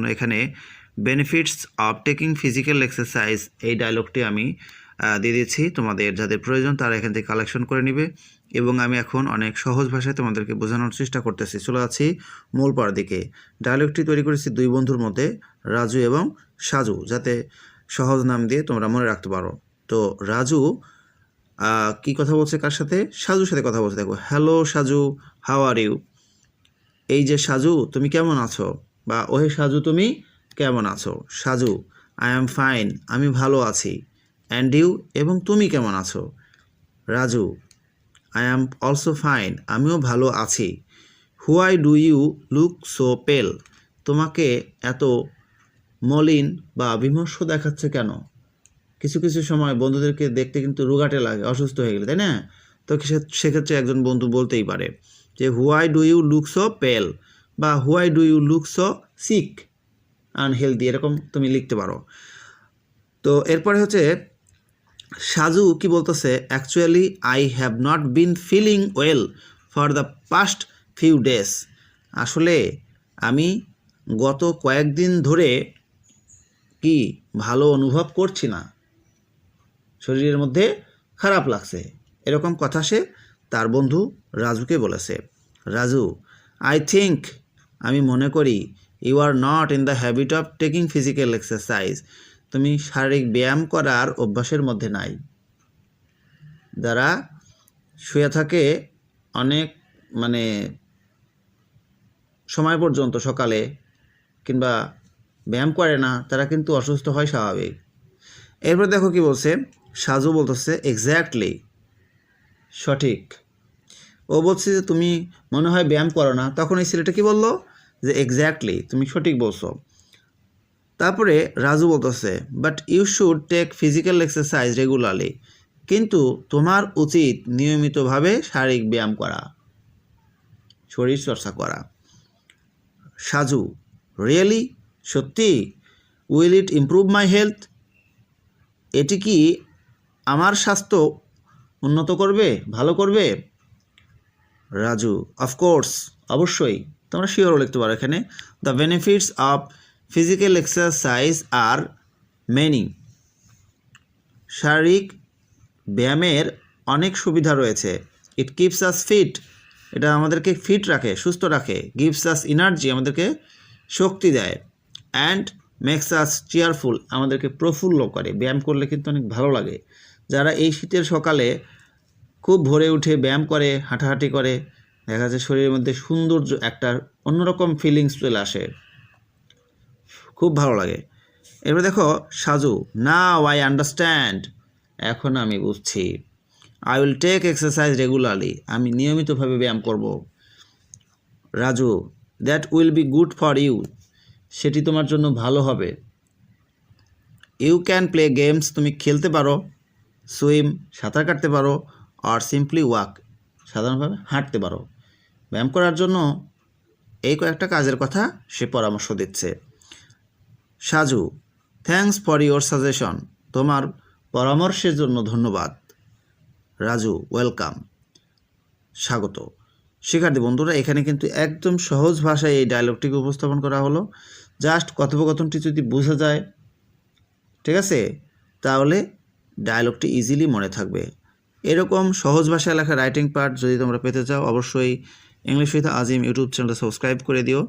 জন্য এখানে benefits of taking physical exercise এই ডায়লগটি আমি দিয়ে দিচ্ছি। তোমাদের যাদের প্রয়োজন তারা এখান থেকে কালেকশন করে নেবে এবং আমি এখন অনেক সহজ ভাষায় তোমাদেরকে বোঝানোর চেষ্টা করতেছি। চলে যাচ্ছি মূল পড়ার দিকে। ডায়লগটি তৈরি করেছি দুই বন্ধুর মধ্যে, রাজু এবং সাজু, যাতে সহজ নাম দিয়ে তোমরা মনে রাখতে পারো। তো রাজু কি কথা বলছে কার সাথে? সাজুর সাথে কথা বলছে। দেখো, hello Saju, how are you. এই যে সাজু, তুমি কেমন আছো, বা ওহে সাজু তুমি কেমন আছো। সাজু, আই অ্যাম ফাইন, আমি ভালো আছি। অ্যান্ড ইউ, এবং তুমি কেমন আছো। Raju, I am also fine, আমিও ভালো আছি। Why do you look so pale, তোমাকে এত মলিন বা বিমর্ষ দেখাচ্ছে কেন? কিছু কিছু সময় বন্ধুদেরকে দেখতে কিন্তু রোগাটে লাগে, অসুস্থ হয়ে গেলে, তাই না? তো সেক্ষেত্রে একজন বন্ধু বলতেই পারে যে why do you look so pale, বা why do you look so sick, unhealthy, এরকম তুমি লিখতে পারো। তো এরপরে হচ্ছে সাজু কি বলতেছে, actually I have not been feeling well for the past few days, আসলে আমি গত কয়েকদিন ধরে কি ভালো অনুভব করছি না, শরীরের মধ্যে খারাপ লাগছে, এরকম কথা সে তার বন্ধু রাজুকে বলেছে। রাজু, আই থিঙ্ক, আমি মনে করি, you are not in the habit of taking physical exercise, তুমি শারীরিক ব্যায়াম করার অভ্যাসের মধ্যে নাই। যারা শুয়ে থাকে অনেক সময় পর্যন্ত সকালে, কিংবা ব্যায়াম করে না, তারা কিন্তু অসুস্থ হয় স্বাভাবিক। এরপর দেখো কি বলছে, সাজু বলতেছে এক্স্যাক্টলি, সঠিক। ও বলছে যে তুমি মনে হয় ব্যায়াম করো না, তখন এই ছেলেটা কি বললো যে এক্স্যাক্টলি, তুমি সঠিক বলছো। তারপরে রাজু বলতেছে but you should take physical exercise regularly, কিন্তু তোমার উচিত নিয়মিতভাবে শারীরিক ব্যায়াম করা, শরীর চর্চা করা। সাজু, রিয়েলি, সত্যি? Will it improve my health, এটি কি আমার স্বাস্থ্য উন্নত করবে, ভালো করবে? রাজু, অফকোর্স, অবশ্যই। তোমরা শিওরও লিখতে পারো এখানে। The benefits of physical exercise are many, শারীরিক ব্যায়ামের অনেক সুবিধা রয়েছে। ইট কিপস আস ফিট, এটা আমাদেরকে ফিট রাখে, সুস্থ রাখে। গিভস আস এনার্জি, আমাদেরকে শক্তি দেয়। অ্যান্ড মেক্স আস চেয়ারফুল, আমাদেরকে প্রফুল্ল করে। ব্যায়াম করলে কিন্তু অনেক ভালো লাগে। যারা এই শীতের সকালে খুব ভোরে উঠে ব্যায়াম করে, হাঁটাহাঁটি করে, দেখা যাচ্ছে শরীরের মধ্যে সৌন্দর্য, একটা অন্যরকম ফিলিংস চলে আসে, খুব ভালো লাগে। এবার দেখো সাজু, নাও আই আন্ডারস্ট্যান্ড, এখন আমি বুঝছি। I will take exercise regularly, আমি নিয়মিতভাবে ব্যায়াম করব। Raju, that will be good for you, সেটি তোমার জন্য ভালো হবে। ইউ ক্যান প্লে গেমস, তুমি খেলতে পারো। সুইম, সাঁতার কাটতে পারো। আর সিম্পলি ওয়াক, সাধারণভাবে হাঁটতে পারো। ব্যায়াম করার জন্য এই কয়েকটা কাজের কথা সে পরামর্শ দিচ্ছে। Saju, thanks for your suggestion, তোমার পরামর্শের জন্য ধন্যবাদ। রাজু, ওয়েলকাম, স্বাগত। শিক্ষার্থী বন্ধুরা, এখানে কিন্তু একদম সহজ ভাষায় এই ডায়লগটিকে উপস্থাপন করা হলো। জাস্ট কথোপকথনটি যদি বোঝা যায়, ঠিক আছে, তাহলে ডায়লগটি ইজিলি মনে থাকবে। এরকম সহজ ভাষায় লেখা রাইটিং পার্ট যদি তোমরা পেতে চাও, অবশ্যই ইংলিশ উইথ আজিম ইউটিউব চ্যানেলটা সাবস্ক্রাইব করে দিও।